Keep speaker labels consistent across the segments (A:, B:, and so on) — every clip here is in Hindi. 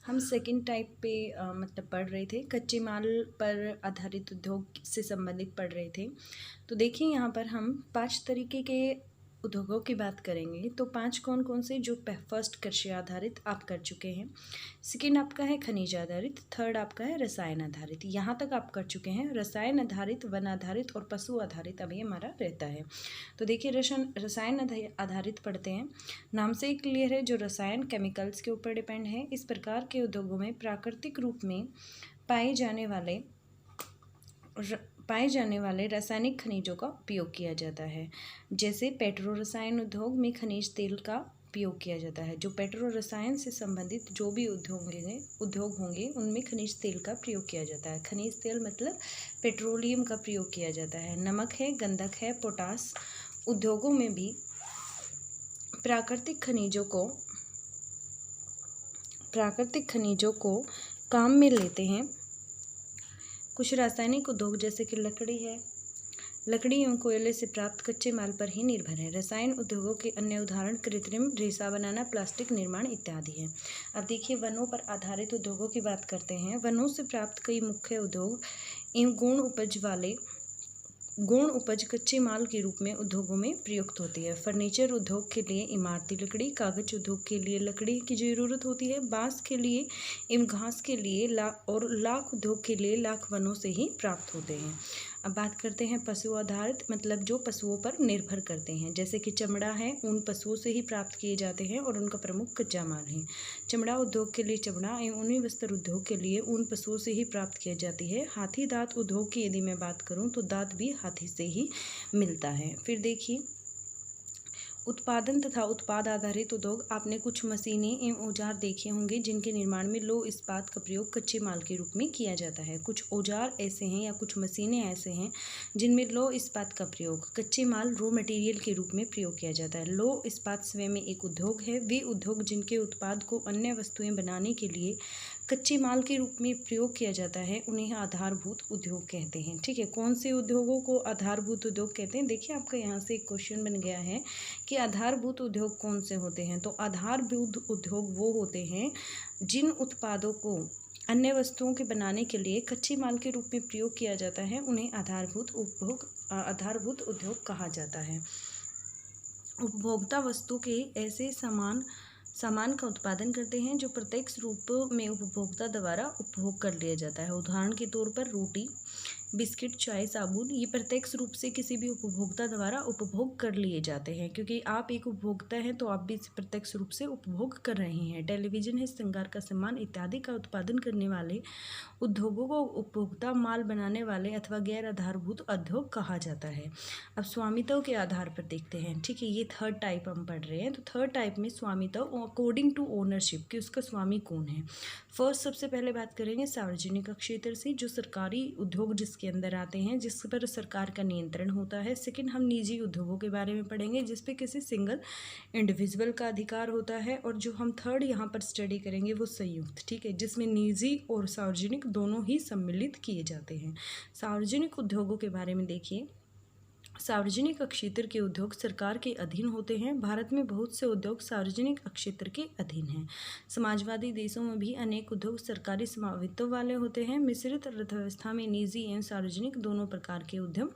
A: हम सेकंड टाइप पे मतलब पढ़ रहे थे, कच्चे माल पर आधारित उद्योग से संबंधित पढ़ रहे थे। तो देखिए यहाँ पर हम 5 तरीके के उद्योगों की बात करेंगे। तो 5 कौन कौन से, जो फर्स्ट कृषि आधारित आप कर चुके हैं, सेकेंड आपका है खनिज आधारित, थर्ड आपका है रसायन आधारित, यहाँ तक आप कर चुके हैं। रसायन आधारित, वन आधारित और पशु आधारित अभी हमारा रहता है। तो देखिए रसायन आधारित पढ़ते हैं। नाम से ही क्लियर है, जो रसायन केमिकल्स के ऊपर डिपेंड है। इस प्रकार के उद्योगों में प्राकृतिक रूप में पाए जाने वाले रासायनिक खनिजों का उपयोग किया जाता है। जैसे पेट्रो रसायन उद्योग में खनिज तेल का उपयोग किया जाता है। जो पेट्रो रसायन से संबंधित जो भी उद्योग होंगे उनमें खनिज तेल का प्रयोग किया जाता है। खनिज तेल मतलब पेट्रोलियम का प्रयोग किया जाता है। नमक है, गंधक है, पोटास उद्योगों में भी प्राकृतिक खनिजों को काम में लेते हैं। कुछ रासायनिक उद्योग जैसे कि लकड़ी एवं कोयले से प्राप्त कच्चे माल पर ही निर्भर है। रसायन उद्योगों के अन्य उदाहरण कृत्रिम रेशा बनाना, प्लास्टिक निर्माण इत्यादि है। अब देखिए वनों पर आधारित उद्योगों की बात करते हैं। वनों से प्राप्त कई मुख्य उद्योग एवं गुण उपज कच्चे माल के रूप में उद्योगों में प्रयुक्त होती है। फर्नीचर उद्योग के लिए इमारती लकड़ी, कागज उद्योग के लिए लकड़ी की जरूरत होती है, बांस के लिए एवं घास के लिए और लाख उद्योग के लिए लाख वनों से ही प्राप्त होते हैं। अब बात करते हैं पशु आधारित, मतलब जो पशुओं पर निर्भर करते हैं। जैसे कि चमड़ा है, ऊन पशुओं से ही प्राप्त किए जाते हैं और उनका प्रमुख कच्चा माल है। चमड़ा उद्योग के लिए चमड़ा एवं ऊनी वस्त्र उद्योग के लिए ऊन पशुओं से ही प्राप्त किया जाती है। हाथी दांत उद्योग की यदि मैं बात करूं तो दांत भी हाथी से ही मिलता है। फिर देखिए उत्पादन तथा उत्पाद आधारित उद्योग, आपने कुछ मशीनें एवं औजार देखे होंगे जिनके निर्माण में लौह इस्पात का प्रयोग कच्चे माल के रूप में किया जाता है। कुछ औजार ऐसे हैं या कुछ मशीनें ऐसे हैं जिनमें लौह इस्पात का प्रयोग कच्चे माल रॉ मटेरियल के रूप में प्रयोग किया जाता है। लौह इस्पात स्वयं में एक उद्योग है। वे उद्योग जिनके उत्पाद को अन्य वस्तुएं बनाने के लिए कच्चे माल के रूप में प्रयोग किया जाता है, उन्हें आधारभूत उद्योग कहते हैं। ठीक है, कौन से उद्योगों को आधारभूत उद्योग कहते हैं? देखिए आपका यहाँ से एक क्वेश्चन बन गया है कि आधारभूत उद्योग कौन से होते हैं। तो आधारभूत उद्योग वो होते हैं जिन उत्पादों को अन्य वस्तुओं के बनाने के लिए कच्चे माल के रूप में प्रयोग किया जाता है, उन्हें आधारभूत उद्योग कहा जाता है। उपभोक्ता वस्तु के ऐसे सामान का उत्पादन करते हैं जो प्रत्यक्ष रूप में उपभोक्ता द्वारा उपभोग कर लिया जाता है। उदाहरण के तौर पर रोटी, बिस्किट, चाय, साबुन, ये प्रत्यक्ष रूप से किसी भी उपभोक्ता द्वारा उपभोग कर लिए जाते हैं। क्योंकि आप एक उपभोक्ता हैं तो आप भी इसे प्रत्यक्ष रूप से उपभोग कर रहे हैं। टेलीविजन है, श्रृंगार का सामान इत्यादि का उत्पादन करने वाले उद्योगों को उपभोक्ता माल बनाने वाले अथवा गैर आधारभूत उद्योग कहा जाता है। अब स्वामित्व के आधार पर देखते हैं। ठीक है, ये थर्ड टाइप हम पढ़ रहे हैं। तो थर्ड टाइप में स्वामित्व अकॉर्डिंग टू ओनरशिप, कि उसका स्वामी कौन है। फर्स्ट सबसे पहले बात करेंगे सार्वजनिक क्षेत्र से, जो सरकारी उद्योग जिसके अंदर आते हैं, जिस पर सरकार का नियंत्रण होता है। सेकंड हम निजी उद्योगों के बारे में पढ़ेंगे जिस पे किसी सिंगल इंडिविजुअल का अधिकार होता है। और जो हम थर्ड यहाँ पर स्टडी करेंगे वो संयुक्त, ठीक है, जिसमें निजी और सार्वजनिक दोनों ही सम्मिलित किए जाते हैं। सार्वजनिक उद्योगों के बारे में देखिए, सार्वजनिक क्षेत्र के उद्योग सरकार के अधीन होते हैं। भारत में बहुत से उद्योग सार्वजनिक क्षेत्र के अधीन हैं। समाजवादी देशों में भी अनेक उद्योग सरकारी स्वामित्व वाले होते हैं। मिश्रित अर्थव्यवस्था में निजी एवं सार्वजनिक दोनों प्रकार के उद्यम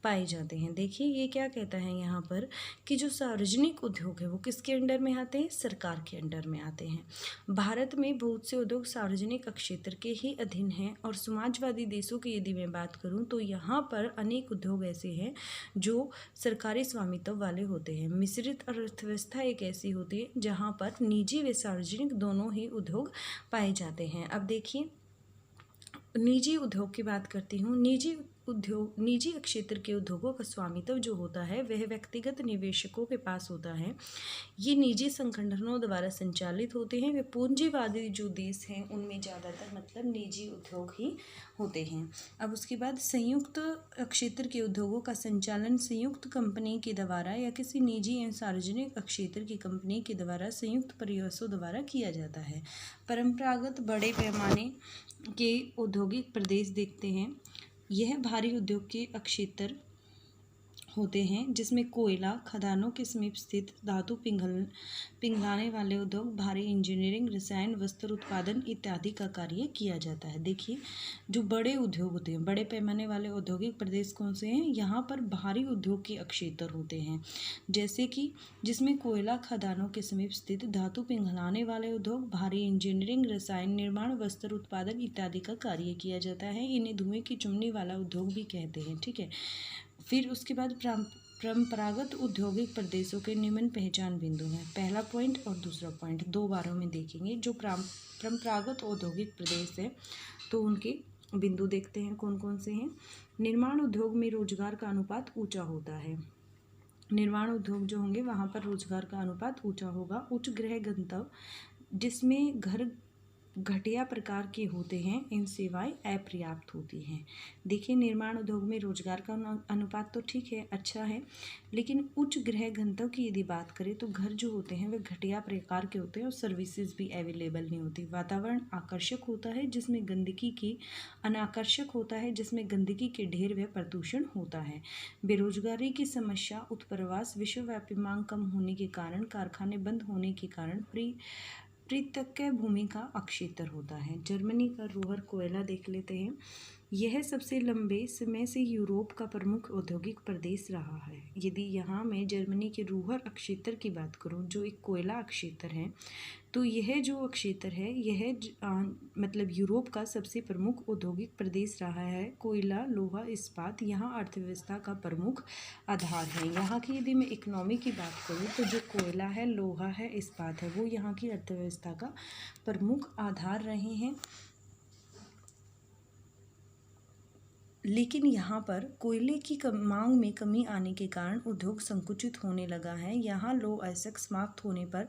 A: पाए जाते हैं। देखिए ये क्या कहता है यहाँ पर कि जो सार्वजनिक उद्योग है वो किसके अंडर में आते हैं? सरकार के अंडर में आते हैं। भारत में बहुत से उद्योग सार्वजनिक क्षेत्र के ही अधीन हैं। और समाजवादी देशों की यदि मैं बात करूँ तो यहाँ पर अनेक उद्योग ऐसे हैं जो सरकारी स्वामित्व वाले होते हैं। मिश्रित अर्थव्यवस्था एक ऐसी होती है जहाँ पर निजी व सार्वजनिक दोनों ही उद्योग पाए जाते हैं। अब देखिए निजी उद्योग की बात करती हूँ। निजी क्षेत्र के उद्योगों का स्वामित्व जो होता है वह व्यक्तिगत निवेशकों के पास होता है। ये निजी संगठनों द्वारा संचालित होते हैं। वे पूंजीवादी जो देश हैं उनमें ज़्यादातर मतलब निजी उद्योग ही होते हैं। अब उसके बाद संयुक्त क्षेत्र के उद्योगों का संचालन संयुक्त कंपनी के द्वारा या किसी निजी एवं सार्वजनिक क्षेत्र की कंपनी के द्वारा संयुक्त प्रयासों द्वारा किया जाता है। परंपरागत बड़े पैमाने के औद्योगिक प्रदेश देखते हैं। यह भारी उद्योग के क्षेत्र होते हैं, जिसमें कोयला खदानों के समीप स्थित धातु पिघलाने वाले उद्योग, भारी इंजीनियरिंग, रसायन, वस्त्र उत्पादन इत्यादि का कार्य किया जाता है। देखिए, जो बड़े उद्योग होते हैं, बड़े पैमाने वाले औद्योगिक प्रदेश कौन से हैं? यहाँ पर भारी उद्योग के क्षेत्र होते हैं, जैसे कि जिसमें कोयला खदानों के समीप स्थित धातु पिघलाने वाले उद्योग, भारी इंजीनियरिंग, रसायन निर्माण, वस्त्र उत्पादन इत्यादि का कार्य किया जाता है। इन्हें धुएं की चिमनी वाला उद्योग भी कहते हैं। ठीक है, फिर उसके बाद परंपरागत औद्योगिक प्रदेशों के निम्न पहचान बिंदु हैं। पहला पॉइंट और दूसरा पॉइंट दो बारों में देखेंगे। जो परंपरागत औद्योगिक प्रदेश है तो उनके बिंदु देखते हैं कौन कौन से हैं। निर्माण उद्योग में रोजगार का अनुपात ऊंचा होता है। निर्माण उद्योग जो होंगे वहाँ पर रोजगार का अनुपात ऊंचा होगा। उच्च गृह गंतव्य जिसमें घर घटिया प्रकार के होते हैं, इन सेवाएं अपर्याप्त होती हैं। देखिए, निर्माण उद्योग में रोजगार का अनुपात तो ठीक है, अच्छा है, लेकिन उच्च गृह घनत्व की यदि बात करें तो घर जो होते हैं वे घटिया प्रकार के होते हैं और सर्विसेज भी अवेलेबल नहीं होती। वातावरण आकर्षक होता है जिसमें गंदगी की अनाकर्षक होता है जिसमें गंदगी के ढेर व प्रदूषण होता है। बेरोजगारी की समस्या, उत्प्रवास, विश्वव्यापी मांग कम होने के कारण, कारखाने बंद होने के कारण परित्यक्य भूमि का क्षेत्र होता है। जर्मनी का रूहर कोयला देख लेते हैं। यह सबसे लंबे समय से यूरोप का प्रमुख औद्योगिक प्रदेश रहा है। यदि यहाँ मैं जर्मनी के रूहर क्षेत्र की बात करूँ, जो एक कोयला क्षेत्र है, तो यह जो क्षेत्र है यह मतलब यूरोप का सबसे प्रमुख औद्योगिक प्रदेश रहा है। कोयला, लोहा, इस्पात यहाँ अर्थव्यवस्था का प्रमुख आधार है। यहाँ की यदि मैं इकोनॉमी की बात करूँ तो जो कोयला है, लोहा है, इस्पात है, वो यहाँ की अर्थव्यवस्था का प्रमुख आधार रहे हैं। लेकिन यहाँ पर कोयले की मांग में कमी आने के कारण उद्योग संकुचित होने लगा है। यहाँ लौह अयस्क समाप्त होने पर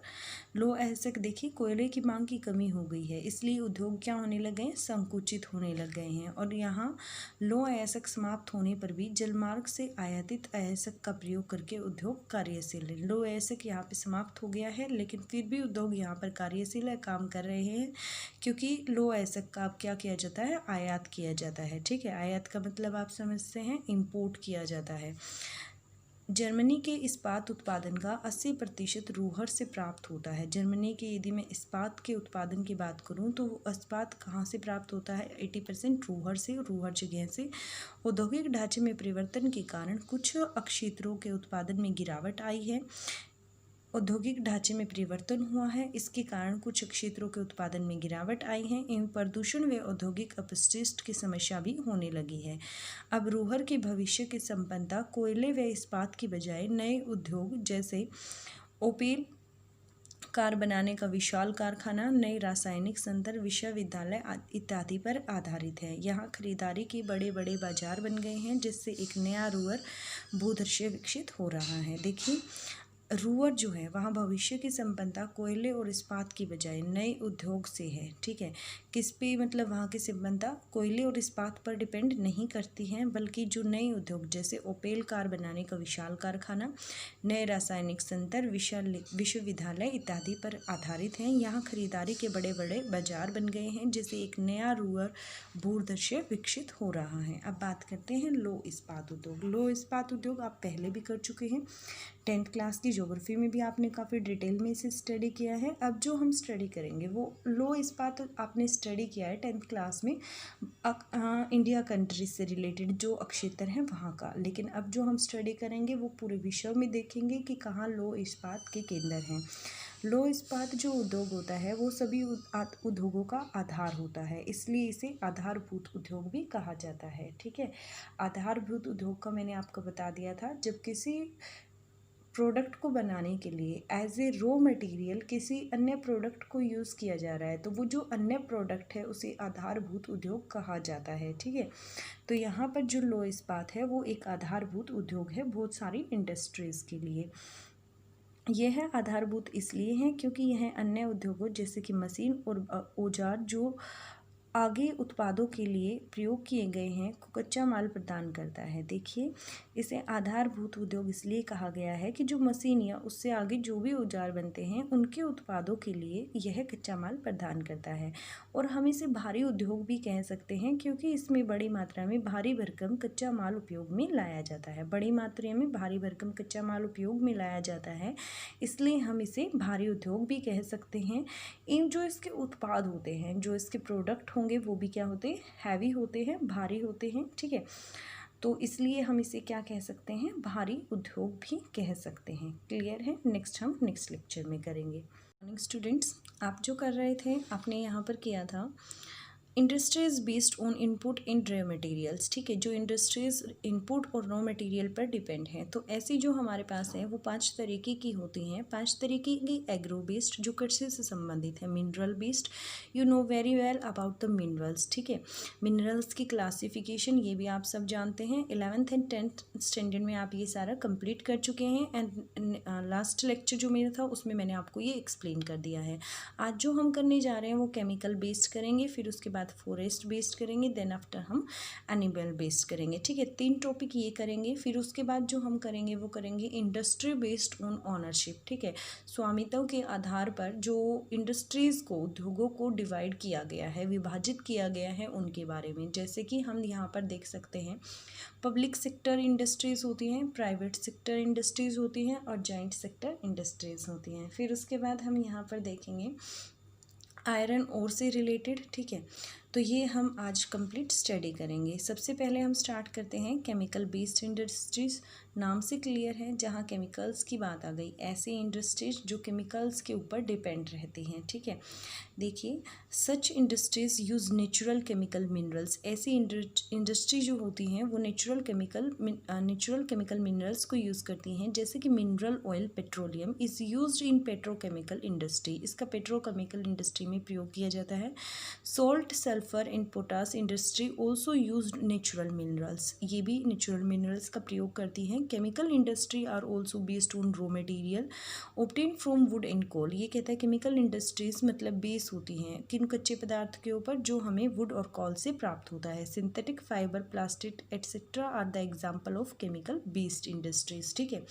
A: लौह अयस्क देखिए कोयले की मांग की कमी हो गई है, इसलिए उद्योग क्या होने लगे हैं? संकुचित होने लग गए हैं। और यहाँ लौह अयस्क समाप्त होने पर भी जलमार्ग से आयातित अयस्क का प्रयोग करके उद्योग कार्यशील है। लौह अयस्क यहाँ पे समाप्त हो गया है, लेकिन फिर भी उद्योग यहाँ पर कार्यशील है, काम कर रहे हैं, क्योंकि लौह अयस्क का अब क्या किया जाता है? आयात किया जाता है। ठीक है, आयात का मतलब आप समझते हैं, इंपोर्ट किया जाता है। जर्मनी के इस्पात उत्पादन का 80% रूहर से प्राप्त होता है। जर्मनी के यदि मैं इस्पात के उत्पादन की बात करूं तो इस्पात कहाँ से प्राप्त होता है? 80% रूहर से, रूहर जगह से। औद्योगिक ढांचे में परिवर्तन के कारण कुछ क्षेत्रों के उत्पादन में गिरावट आई है। औद्योगिक ढांचे में परिवर्तन हुआ है, इसके कारण कुछ क्षेत्रों के उत्पादन में गिरावट आई है। इन प्रदूषण व औद्योगिक अपशिष्ट की समस्या भी होने लगी है। अब रूहर के भविष्य की संपन्नता कोयले व इस्पात की बजाय नए उद्योग जैसे ओपेल कार बनाने का विशाल कारखाना, नए रासायनिक संयंत्र, विश्वविद्यालय इत्यादि पर आधारित है। यहाँ खरीदारी के बड़े बड़े बाजार बन गए हैं, जिससे एक नया रूहर भूदृश्य विकसित हो रहा है। देखिए, रूहर जो है वहाँ भविष्य की संपन्नता कोयले और इस्पात की बजाय नए उद्योग से है। ठीक है, किस पे मतलब वहाँ की संपन्नता कोयले और इस्पात पर डिपेंड नहीं करती हैं, बल्कि जो नए उद्योग जैसे ओपेल कार बनाने का विशाल कारखाना, नए रासायनिक संयंत्र, विश्वविद्यालय इत्यादि पर आधारित हैं। यहाँ खरीदारी के बड़े बड़े बाजार बन गए हैं, जिससे एक नया रूहर भूदृश्य विकसित हो रहा है। अब बात करते हैं लौह इस्पात उद्योग। लौह इस्पात उद्योग आप पहले भी कर चुके हैं, 10th क्लास की ज्योग्राफी में भी आपने काफ़ी डिटेल में इसे स्टडी किया है। अब जो हम स्टडी करेंगे वो लौह इस्पात आपने स्टडी किया है 10th क्लास में इंडिया कंट्री से रिलेटेड जो क्षेत्र हैं वहाँ का, लेकिन अब जो हम स्टडी करेंगे वो पूरे विश्व में देखेंगे कि कहाँ लौह इस्पात के केंद्र हैं। लौह इस्पात जो उद्योग होता है वो सभी उद्योगों का आधार होता है, इसलिए इसे आधारभूत उद्योग भी कहा जाता है। ठीक है, आधारभूत उद्योग का मैंने आपको बता दिया था, जब किसी प्रोडक्ट को बनाने के लिए एज ए रॉ मटेरियल किसी अन्य प्रोडक्ट को यूज़ किया जा रहा है, तो वो जो अन्य प्रोडक्ट है उसे आधारभूत उद्योग कहा जाता है। ठीक है, तो यहाँ पर जो लौह इस्पात है वो एक आधारभूत उद्योग है बहुत सारी इंडस्ट्रीज़ के लिए। यह आधारभूत इसलिए है क्योंकि यह अन्य उद्योगों जैसे कि मशीन और औजार जो आगे उत्पादों के लिए प्रयोग किए गए हैं को कच्चा माल प्रदान करता है। देखिए, इसे आधारभूत उद्योग इसलिए कहा गया है कि जो मशीन या उससे आगे जो भी औजार बनते हैं उनके उत्पादों के लिए यह कच्चा माल प्रदान करता है। और हम इसे भारी उद्योग भी कह सकते हैं क्योंकि इसमें बड़ी मात्रा में भारी भरकम कच्चा माल उपयोग में लाया जाता है। बड़ी मात्रा में भारी भरकम कच्चा माल उपयोग में लाया जाता है, इसलिए हम इसे भारी उद्योग भी कह सकते हैं। इन जो इसके उत्पाद होते हैं, जो इसके प्रोडक्ट होंगे वो भी क्या होते हैं, हैवी होते हैं, भारी होते हैं। ठीक है, तो इसलिए हम इसे क्या कह सकते हैं, भारी उद्योग भी कह सकते हैं। क्लियर है? नेक्स्ट हम नेक्स्ट लेक्चर में करेंगे। मॉर्निंग स्टूडेंट्स, आप जो कर रहे थे आपने यहाँ पर किया था industries based on input in raw materials. ठीक है, जो इंडस्ट्रीज इनपुट और रॉ मटेरियल पर डिपेंड हैं, तो ऐसी जो हमारे पास है वो 5 तरीके की होती हैं। 5 तरीके की एग्रो बेस्ड जो कृषि से संबंधित है, mineral based, you know very well about the minerals. ठीक है, मिनरल्स की क्लासिफिकेशन ये भी आप सब जानते हैं, 11th एंड 10th स्टैंडर्ड में आप ये सारा कंप्लीट कर चुके हैं। एंड लास्ट लेक्चर जो मेरा था उसमें मैंने आपको ये एक्सप्लेन कर दिया है। आज जो हम करने जा रहे हैं वो केमिकल बेस्ड करेंगे, फिर उसके बाद फॉरेस्ट बेस्ड करेंगे, देन आफ्टर हम एनिमल बेस्ड करेंगे। ठीक है, 3 टॉपिक ये करेंगे। फिर उसके बाद जो हम करेंगे वो करेंगे इंडस्ट्री बेस्ड ऑन ऑनरशिप। ठीक है, स्वामित्व के आधार पर जो इंडस्ट्रीज़ को, उद्योगों को डिवाइड किया गया है, विभाजित किया गया है, उनके बारे में। जैसे कि हम यहाँ पर देख सकते हैं पब्लिक सेक्टर इंडस्ट्रीज़ होती हैं, प्राइवेट सेक्टर इंडस्ट्रीज़ होती हैं और जॉइंट सेक्टर इंडस्ट्रीज़ होती हैं। फिर उसके बाद हम यहाँ पर देखेंगे आयरन ओर से रिलेटेड। ठीक है, तो ये हम आज कंप्लीट स्टडी करेंगे। सबसे पहले हम स्टार्ट करते हैं केमिकल बेस्ड इंडस्ट्रीज़। नाम से क्लियर है, जहाँ केमिकल्स की बात आ गई, ऐसी इंडस्ट्रीज जो केमिकल्स के ऊपर डिपेंड रहती हैं। ठीक है, देखिए such industries use natural chemical minerals. ऐसी इंडस्ट्री जो होती हैं वो नेचुरल केमिकल मिनरल्स को यूज़ करती हैं, जैसे कि mineral oil, petroleum is used in petrochemical industry. इसका पेट्रोकेमिकल इंडस्ट्री में प्रयोग किया जाता है। Salt, sulphur and potash industry also used natural minerals. ये भी नेचुरल मिनरल्स का प्रयोग करती हैं। Chemical industry are also based on raw material obtain from wood and coal. ये कहता है केमिकल इंडस्ट्रीज मतलब बेस होती हैं किन कच्चे पदार्थ के ऊपर, जो हमें वुड और कॉल से प्राप्त होता है। Synthetic fibre, plastic etcetera are the example of chemical based industries. ठीक है,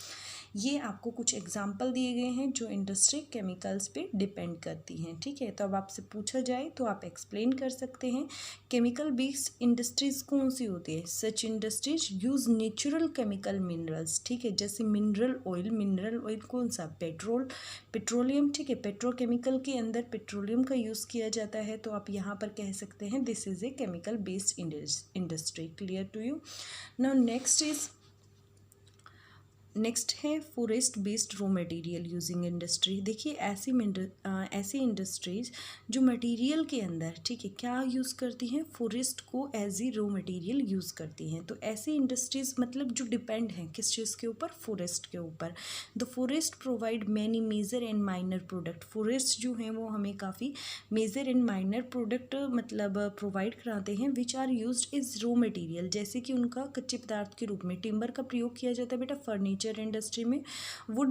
A: ये आपको कुछ एग्जाम्पल दिए गए हैं जो इंडस्ट्री केमिकल्स पे डिपेंड करती हैं। ठीक है, तो अब आपसे पूछा जाए तो आप एक्सप्लेन कर सकते हैं केमिकल बेस्ड इंडस्ट्रीज कौन सी होती है। Such industries use natural chemical minerals. ठीक है, जैसे मिनरल ऑयल कौन सा, पेट्रोलियम। ठीक है, पेट्रोकेमिकल के अंदर पेट्रोलियम का यूज़ किया जाता है, तो आप यहाँ पर कह सकते हैं this is a chemical based industry. Clear to you? Now next है forest based raw material using industry. देखिए ऐसी इंडस्ट्रीज जो मटेरियल के अंदर, ठीक है, क्या यूज़ करती हैं, फॉरेस्ट को एज ई रॉ मटेरियल यूज़ करती हैं। तो ऐसी इंडस्ट्रीज मतलब जो डिपेंड हैं किस चीज़ के ऊपर, फॉरेस्ट के ऊपर। The forest provide many major and minor product. Forest जो हैं वो हमें काफ़ी मेजर एंड माइनर प्रोडक्ट मतलब प्रोवाइड कराते हैं, which are used is raw material. जैसे कि उनका कच्चे पदार्थ के रूप में टिम्बर का प्रयोग किया जाता है बेटा फर्नीचर इंडस्ट्री में, would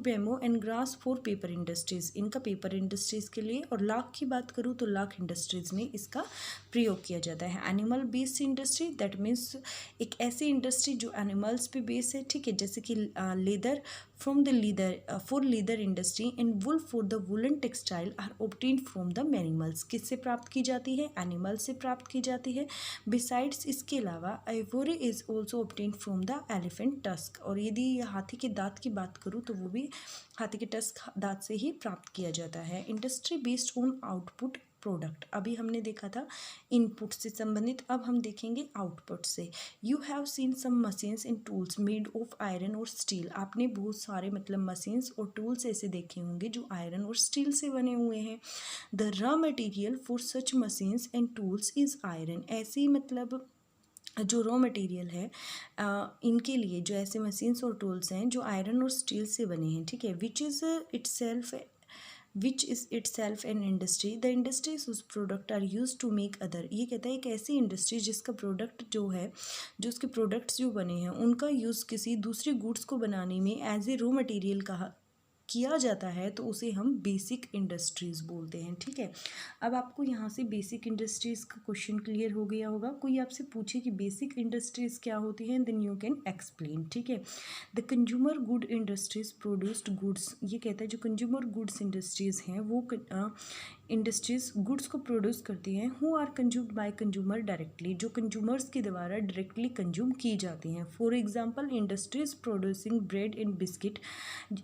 A: bamboo and grass for paper industries, इनका पेपर इंडस्ट्रीज के लिए। और लाख की बात करूँ तो लाख इंडस्ट्रीज में इसका प्रयोग किया जाता है। Animal based industry that means एक ऐसी इंडस्ट्री जो एनिमल्स पे बेस है। ठीक है, जैसे कि leather from the for leather industry and wool for the woollen textile are obtained from the animals. किससे प्राप्त की जाती है, एनिमल से प्राप्त की जाती है। बिसाइड्स इसके अलावा ivory is also obtained from the elephant tusk. और यदि हाथी के दांत की बात करूँ तो वो भी हाथी के टस्क दांत से ही प्राप्त किया जाता है। Industry based on output product, अभी हमने देखा था इनपुट से संबंधित, अब हम देखेंगे आउटपुट से। You have seen some machines and tools made of iron और स्टील। आपने बहुत सारे मतलब मशीन्स और टूल्स ऐसे देखे होंगे जो आयरन और स्टील से बने हुए हैं। The raw material for such machines and tools is iron. ऐसी मतलब जो रॉ मटेरियल है इनके लिए जो ऐसे मशीन्स और टूल्स हैं जो आयरन और स्टील से बने हैं। ठीक है, which is itself an industry. The industries whose product are used to make other। ये कहता है एक ऐसी इंडस्ट्री जिसका प्रोडक्ट जो है, जो उसके प्रोडक्ट्स जो बने हैं उनका यूज़ किसी दूसरे गुड्स को बनाने में एज ए रॉ मटेरियल किया जाता है तो उसे हम बेसिक इंडस्ट्रीज़ बोलते हैं। ठीक है, अब आपको यहाँ से बेसिक इंडस्ट्रीज़ का क्वेश्चन क्लियर हो गया होगा। कोई आपसे पूछे कि बेसिक इंडस्ट्रीज़ क्या होती हैं, देन यू कैन एक्सप्लेन। ठीक है, the consumer good industries produced goods, ये कहता है जो कंज्यूमर गुड्स इंडस्ट्रीज़ हैं वो इंडस्ट्रीज़ गुड्स को प्रोड्यूस करती हैं, who are consumed by consumer directly, जो कंज्यूमर्स के द्वारा डायरेक्टली कंज्यूम की जाती हैं। For example industries producing bread and biscuit,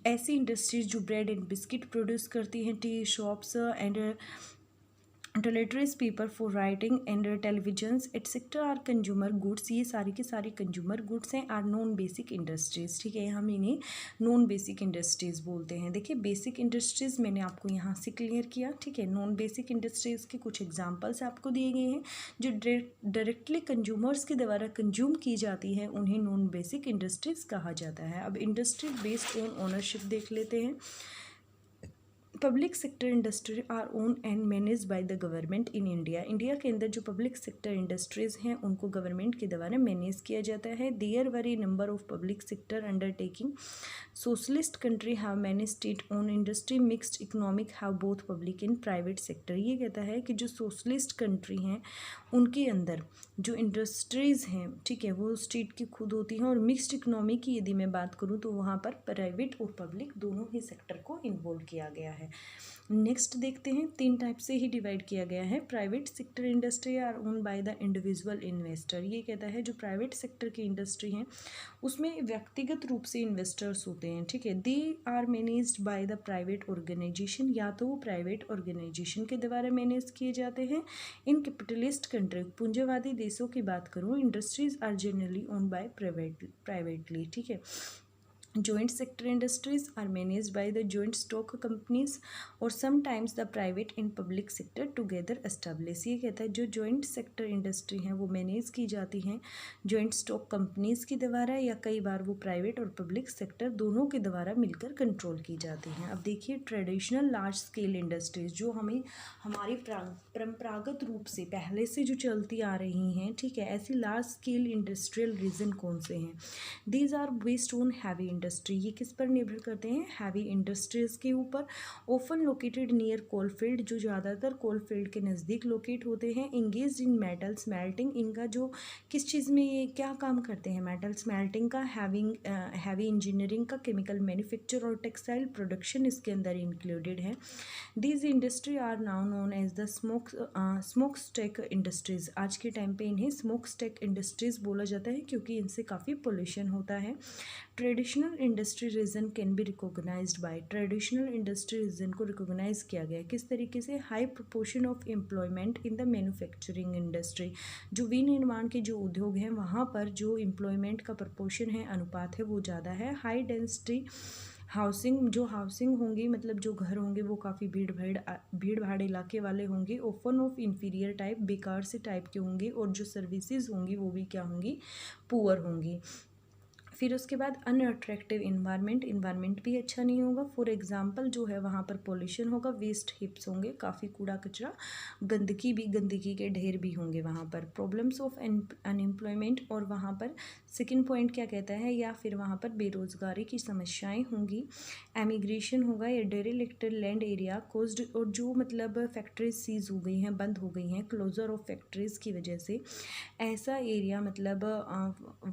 A: ऐसी इंडस्ट्रीज़ जो ब्रेड एंड बिस्किट प्रोड्यूस करती हैं। Tea shops and toiletries paper for writing and televisions etcetera are consumer goods, ये सारी के सारी कंज्यूमर गुड्स हैं, आर नॉन बेसिक इंडस्ट्रीज़। ठीक है, हम इन्हें नॉन बेसिक इंडस्ट्रीज़ बोलते हैं। देखिए बेसिक इंडस्ट्रीज़ मैंने आपको यहाँ से क्लियर किया। ठीक है, नॉन बेसिक इंडस्ट्रीज़ के कुछ एग्जांपल्स आपको दिए गए हैं जो डायरेक्टली कंज्यूमर्स के द्वारा कंज्यूम की जाती हैं, उन्हें नॉन बेसिक इंडस्ट्रीज़ कहा जाता है। अब इंडस्ट्री बेस्ड ऑन ओनरशिप देख लेते हैं। Public sector industry our own and manage by the government in India, India के अंदर जो पब्लिक सेक्टर इंडस्ट्रीज़ हैं उनको गवर्नमेंट के द्वारा मैनेज किया जाता है। There were a number of public sector undertaking, socialist country have many state own industry, mixed economic have both public and private sector. ये कहता है कि जो सोशलिस्ट कंट्री हैं उनके अंदर जो इंडस्ट्रीज़ हैं, ठीक है, वो स्टेट की खुद होती हैं, और मिक्स्ड इकोनॉमी की यदि मैं बात करूँ तो वहाँ पर प्राइवेट और पब्लिक दोनों ही सेक्टर को इन्वॉल्व किया गया है। नेक्स्ट देखते हैं, 3 टाइप से ही डिवाइड किया गया है। Private sector industry our own by the individual investor, ये कहता है जो प्राइवेट सेक्टर की इंडस्ट्री हैं उसमें व्यक्तिगत रूप से इन्वेस्टर्स होते हैं। ठीक है, they are managed by the private organisation, या तो वो प्राइवेट ऑर्गेनाइजेशन के द्वारा मैनेज किए जाते हैं। इन कैपिटलिस्ट कंट्री, पूंजीवादी देशों की बात करूँ, industries are generally own by privately. ठीक है, joint sector industries are managed by the joint stock companies और sometimes the private and public sector together establish, ये कहता है जो joint sector industry हैं वो मैनेज की जाती हैं joint stock companies के द्वारा, या कई बार वो प्राइवेट और पब्लिक सेक्टर दोनों के द्वारा मिलकर कंट्रोल की जाती हैं। अब देखिए ट्रेडिशनल लार्ज स्केल इंडस्ट्रीज जो हमें हमारी परंपरागत रूप से पहले से जो चलती आ रही हैं, ठीक है, ऐसी लार्ज स्केल इंडस्ट्रियल रीजन कौन से हैं? These are based on heavy industry, ये किस पर निर्भर करते हैं? हैवी इंडस्ट्रीज़ के ऊपर। Often located near coal field, जो ज़्यादातर कोल फील्ड के नज़दीक लोकेट होते हैं। इंगेज इन मेटल स्मेल्टिंग, इनका जो किस चीज़ में ये क्या काम करते हैं? मेटल स्मेल्टिंग का, हैवी इंजीनियरिंग का, केमिकल मैन्युफैक्चर और टेक्सटाइल प्रोडक्शन इसके अंदर इंक्लूडेड है। These industry are now known as the smoke stack industries, आज के टाइम पे इन्हें स्मोक स्टेक इंडस्ट्रीज़ बोला जाता है क्योंकि इनसे काफ़ी पोल्यूशन होता है। Traditional industry region can be recognised by, traditional industry region को रिकॉग्नाइज किया गया किस तरीके से? High proportion of employment in the manufacturing industry, जो विनिर्माण के जो उद्योग हैं वहाँ पर जो एम्प्लॉयमेंट का प्रोपोर्शन है, अनुपात है, वो ज़्यादा है। हाई डेंसिटी हाउसिंग, जो हाउसिंग होंगी मतलब जो घर होंगे वो काफ़ी भीड़ भाड़ इलाके वाले होंगे। ओपन ऑफ इंफीरियर टाइप, बेकार से टाइप के होंगे, और जो सर्विसेज होंगी वो भी क्या होंगी? पुअर होंगी। फिर उसके बाद अनअट्रैक्टिव इन्वायरमेंट भी अच्छा नहीं होगा। फॉर एग्जांपल जो है वहाँ पर पॉल्यूशन होगा, वेस्ट हिप्स होंगे, काफ़ी कूड़ा कचरा, गंदगी के ढेर भी होंगे वहाँ पर। प्रॉब्लम्स ऑफ अनएम्प्लॉयमेंट, और वहाँ पर सेकंड पॉइंट क्या कहता है, या फिर वहाँ पर बेरोज़गारी की समस्याएं होंगी। एमिग्रेशन होगा, या डेरिलेक्टेड लैंड एरिया कोज्ड, और जो मतलब फैक्ट्रीज सीज हो गई हैं, बंद हो गई हैं क्लोजर ऑफ फैक्ट्रीज़ की वजह से, ऐसा एरिया मतलब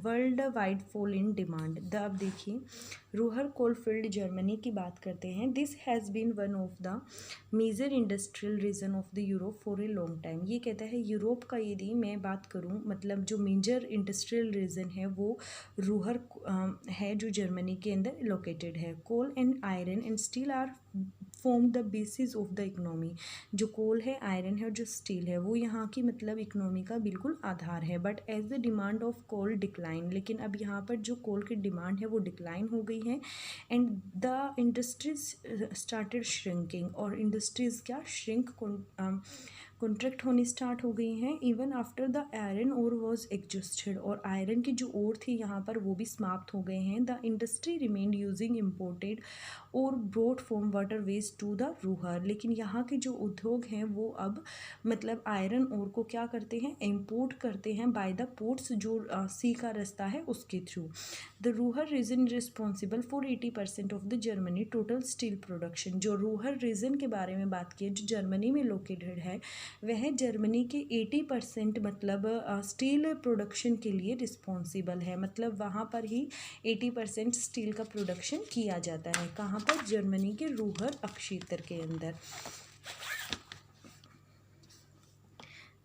A: world wide fall in demand. अब देखिए रूहर कोलफील्ड जर्मनी की बात करते हैं। This has been one of the major industrial region of the Europe for a long time, ये कहता है यूरोप का यदि मैं बात करूं मतलब जो मेजर इंडस्ट्रियल रीजन है वो रूहर है जो जर्मनी के अंदर लोकेटेड है। Coal and iron and steel are form the basis of the economy, जो कोल है, आयरन है और जो स्टील है वो यहाँ की मतलब इकोनॉमी का बिल्कुल आधार है। But as the demand of coal decline, लेकिन अब यहाँ पर जो कोल की डिमांड है वो डिक्लाइन हो गई है। And the industries started shrinking, और इंडस्ट्रीज़ क्या श्रिंक कॉन्ट्रैक्ट होनी स्टार्ट हो गई हैं। Even after the iron ore was exhausted, और आयरन की जो ओर थी यहाँ पर वो भी समाप्त हो गए हैं। The industry remained using imported ore brought from waterways to the Ruhr, लेकिन यहाँ के जो उद्योग हैं वो अब मतलब आयरन ओर को क्या करते हैं, इम्पोर्ट करते हैं बाय द पोर्ट्स, जो सी का रास्ता है उसके through. The Ruhr region responsible for 80% of the Germany total steel production. जो रूहर रीजन के बारे में बात की, जो जर्मनी में लोकेटेड है, वह जर्मनी के 80% मतलब स्टील प्रोडक्शन के लिए रिस्पॉन्सिबल है। मतलब वहाँ पर ही 80% स्टील का प्रोडक्शन किया जाता है। कहाँ पर? जर्मनी के रूहर क्षेत्र के अंदर।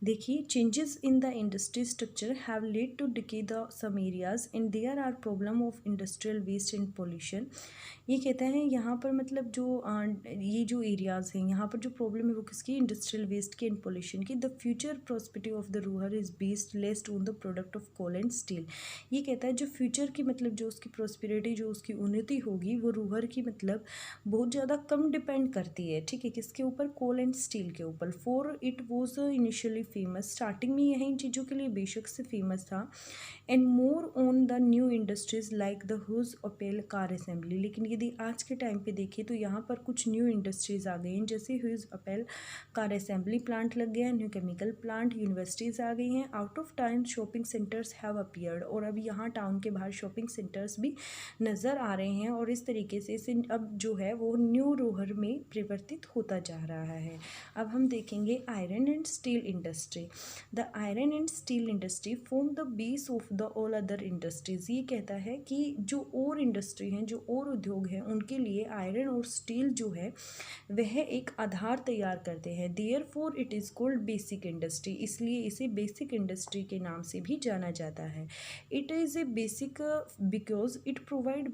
A: देखिए, changes in the industry structure have led to decay the some areas and there are problem of industrial waste and pollution. ये कहता है यहाँ पर मतलब जो ये जो एरियाज़ हैं यहाँ पर जो प्रॉब्लम है वो किसकी? इंडस्ट्रियल वेस्ट की एंड पोल्यूशन की। The future prosperity of the Ruhr is based least on the product of coal and steel. ये कहता है जो फ्यूचर की मतलब जो उसकी प्रॉस्पेरिटी, जो उसकी उन्नति होगी, वो रूहर की मतलब बहुत ज़्यादा कम डिपेंड करती है, ठीक है, किसके ऊपर? कोल एंड स्टील के ऊपर। For it was initially famous, starting में यह इन चीज़ों के लिए बेशक से फेमस था, and more on the new industries like the huge Opel car assembly. लेकिन यदि आज के टाइम पे देखें तो यहाँ पर कुछ न्यू इंडस्ट्रीज़ आ गई हैं, जैसे huge Opel car assembly plant लग गया, न्यू केमिकल प्लांट, यूनिवर्सिटीज़ आ गई हैं। Out of town shopping centres have appeared, और अब यहाँ टाउन के बाहर शॉपिंग सेंटर्स भी नज़र आ रहे हैं, और इस तरीके से इसे अब जो है वो न्यू रूहर में परिवर्तित होता जा रहा है। अब हम देखेंगे iron and steel industry. The iron and steel industry form the base of the all other industries. ये कहता है कि जो और इंडस्ट्री हैं, जो और उद्योग हैं, उनके लिए आयरन और स्टील जो है वह एक आधार तैयार करते हैं। Therefore it is called basic industry, इसलिए इसे बेसिक इंडस्ट्री के नाम से भी जाना जाता है। It is a basic because it provide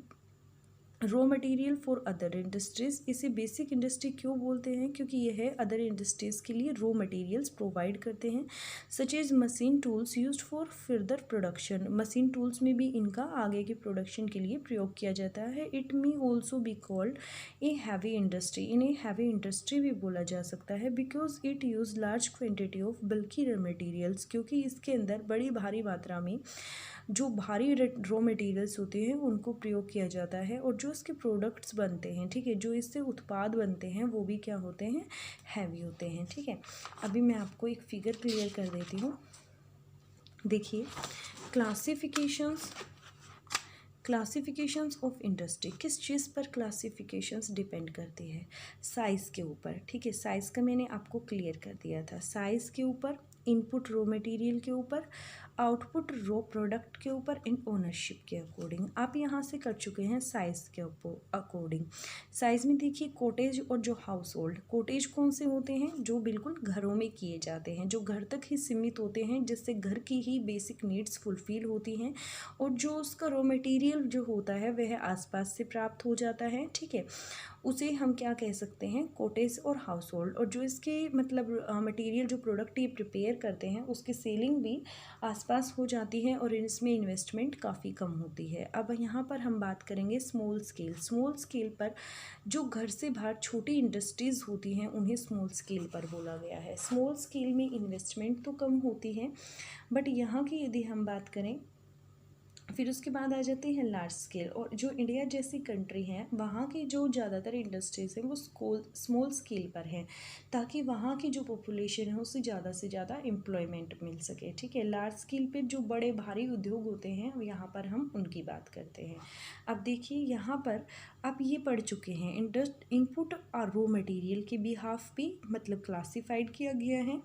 A: raw material for other industries. इसे बेसिक इंडस्ट्री क्यों बोलते हैं? क्योंकि यह अदर इंडस्ट्रीज़ के लिए रॉ मटेरियल्स प्रोवाइड करते हैं, such as machine tools used for further production. Machine tools में भी इनका आगे के प्रोडक्शन के लिए प्रयोग किया जाता है। It may also be called a heavy industry, इन्हें हैवी इंडस्ट्री भी बोला जा सकता है, because it use large quantity of बल्कि रॉ मटेरियल्स, क्योंकि इसके अंदर बड़ी भारी मात्रा में जो भारी रॉ मटेरियल्स होते हैं उनको प्रयोग किया जाता है, और जो इसके प्रोडक्ट्स बनते हैं, ठीक है, जो इससे उत्पाद बनते हैं वो भी क्या होते हैं? हैवी होते हैं, ठीक है। अभी मैं आपको एक फिगर क्लियर कर देती हूँ। देखिए, क्लासिफिकेशंस ऑफ इंडस्ट्री किस चीज़ पर क्लासिफिकेशंस डिपेंड करती है? साइज़ के ऊपर, ठीक है। साइज़ का मैंने आपको क्लियर कर दिया था। साइज़ के ऊपर, इनपुट रॉ मटेरियल के ऊपर, आउटपुट रॉ प्रोडक्ट के ऊपर, एंड ओनरशिप के अकॉर्डिंग। आप यहाँ से कर चुके हैं साइज़ के अकॉर्डिंग। साइज़ में देखिए कॉटेज और जो हाउस होल्ड। कॉटेज कौन से होते हैं? जो बिल्कुल घरों में किए जाते हैं, जो घर तक ही सीमित होते हैं, जिससे घर की ही बेसिक नीड्स फुलफिल होती हैं, और जो उसका रॉ मटेरियल जो होता है वह आसपास से प्राप्त हो जाता है, ठीक है, उसे हम क्या कह सकते हैं? कॉटेज और हाउस होल्ड। और जो इसके मतलब मटेरियल, जो प्रोडक्ट ये प्रिपेयर करते हैं, उसकी सेलिंग भी आसपास हो जाती है, और इसमें इन्वेस्टमेंट काफ़ी कम होती है। अब यहाँ पर हम बात करेंगे स्मॉल स्केल। स्मॉल स्केल पर जो घर से बाहर छोटी इंडस्ट्रीज़ होती हैं उन्हें स्मॉल स्केल पर बोला गया है। स्मॉल स्केल में इन्वेस्टमेंट तो कम होती है, बट यहाँ की यदि हम बात करें, फिर उसके बाद आ जाती है लार्ज स्केल। और जो इंडिया जैसी कंट्री है वहाँ की जो ज़्यादातर इंडस्ट्रीज़ हैं वो स्मॉल स्केल पर हैं, ताकि वहाँ की जो पॉपुलेशन है उससे ज़्यादा एम्प्लॉयमेंट मिल सके, ठीक है। लार्ज स्केल पे जो बड़े भारी उद्योग होते हैं यहाँ पर हम उनकी बात करते हैं। अब देखिए यहाँ पर आप ये पढ़ चुके हैं, इनपुट और रॉ मटेरियल के बिहाफ भी मतलब क्लासिफाइड किया गया है।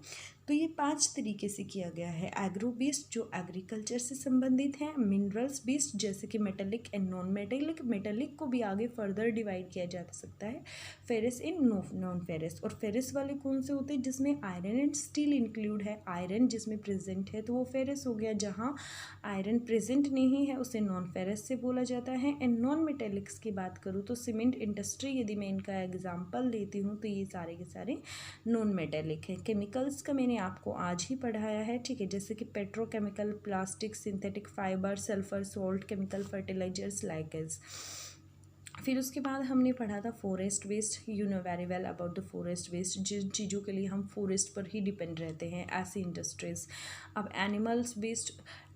A: तो ये 5 तरीके से किया गया है। एग्रो बेस्ड जो एग्रीकल्चर से संबंधित है, मिनरल्स बेस्ड जैसे कि metallic and non metallic. Metallic को भी आगे फर्दर डिवाइड किया जा सकता है, फेरस एंड नॉन फेरस। और फेरस वाले कौन से होते हैं? जिसमें आयरन एंड स्टील इंक्लूड है। आयरन जिसमें प्रेजेंट है तो वो फेरस हो गया, जहाँ आयरन प्रेजेंट नहीं है उसे नॉन फेरस से बोला जाता है। एंड नॉन मेटेलिक्स की बात करूँ तो सीमेंट इंडस्ट्री, यदि मैं इनका एग्जाम्पल देती हूँ तो ये सारे के सारे नॉन मेटेलिक है। केमिकल्स का मैंने आपको आज ही पढ़ाया है, ठीक है, जैसे कि petrochemical, plastic, synthetic fibre, sulphur, salt, chemical fertilisers, लाइकेज। फिर उसके बाद हमने पढ़ा था forest waste. You know very well about the forest waste, जिन चीज़ों के लिए हम फॉरेस्ट पर ही डिपेंड रहते हैं, ऐसी इंडस्ट्रीज़। अब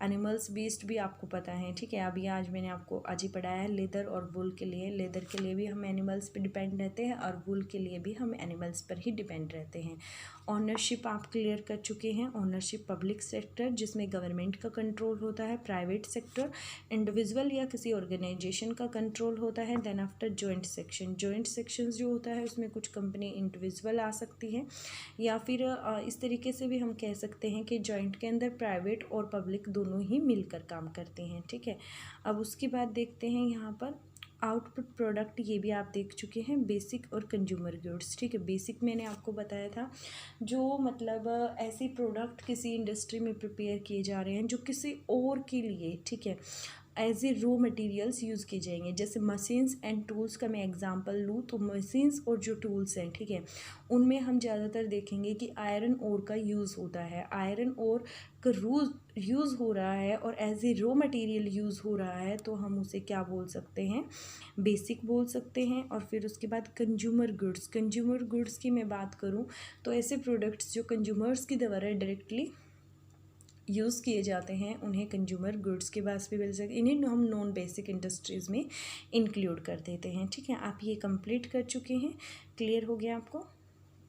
A: एनिमल्स वेस्ट भी आपको पता है, ठीक है। अभी आज मैंने आपको आज ही पढ़ाया है लेदर और वुल के लिए। लेदर के लिए भी हम एनिमल्स पर डिपेंड रहते हैं और वुल के लिए भी हम एनिमल्स पर ही डिपेंड रहते हैं। ऑनरशिप आप क्लियर कर चुके हैं। ऑनरशिप पब्लिक सेक्टर जिसमें गवर्नमेंट का कंट्रोल होता है, प्राइवेट सेक्टर इंडिविजुअल या किसी ऑर्गेनाइजेशन का कंट्रोल होता है। Then after joint section, joint sections जो होता है उसमें कुछ कंपनी इंडिविजुअल आ सकती है, या फिर इस तरीके से भी हम कह सकते हैं कि जॉइंट के अंदर प्राइवेट और पब्लिक दोनों ही मिलकर काम करते हैं, ठीक है। अब उसके बाद देखते हैं यहाँ पर आउटपुट प्रोडक्ट, ये भी आप देख चुके हैं, बेसिक और कंज्यूमर गुड्स, ठीक है। बेसिक मैंने आपको बताया था जो मतलब ऐसे प्रोडक्ट किसी इंडस्ट्री में प्रिपेयर किए जा रहे हैं जो किसी और के लिए, ठीक है, as a raw materials use किए जाएंगे। जैसे मशीन्स एंड टूल्स का मैं एग्जांपल लूँ तो मशीन्स और जो टूल्स हैं, ठीक है, उनमें हम ज़्यादातर देखेंगे कि आयरन ओर का यूज़ होता है। आयरन ओर का यूज़ हो रहा है और as a raw material use हो रहा है, तो हम उसे क्या बोल सकते हैं, बेसिक बोल सकते हैं। और फिर उसके बाद कंज्यूमर गुड्स की मैं बात करूँ तो ऐसे प्रोडक्ट्स जो कंज्यूमर्स की द्वारा डायरेक्टली यूज़ किए जाते हैं उन्हें कंज्यूमर गुड्स के पास भी मिल सकते, इन्हें हम नॉन बेसिक इंडस्ट्रीज़ में इंक्लूड कर देते हैं, ठीक है। आप ये कंप्लीट कर चुके हैं, क्लियर हो गया आपको।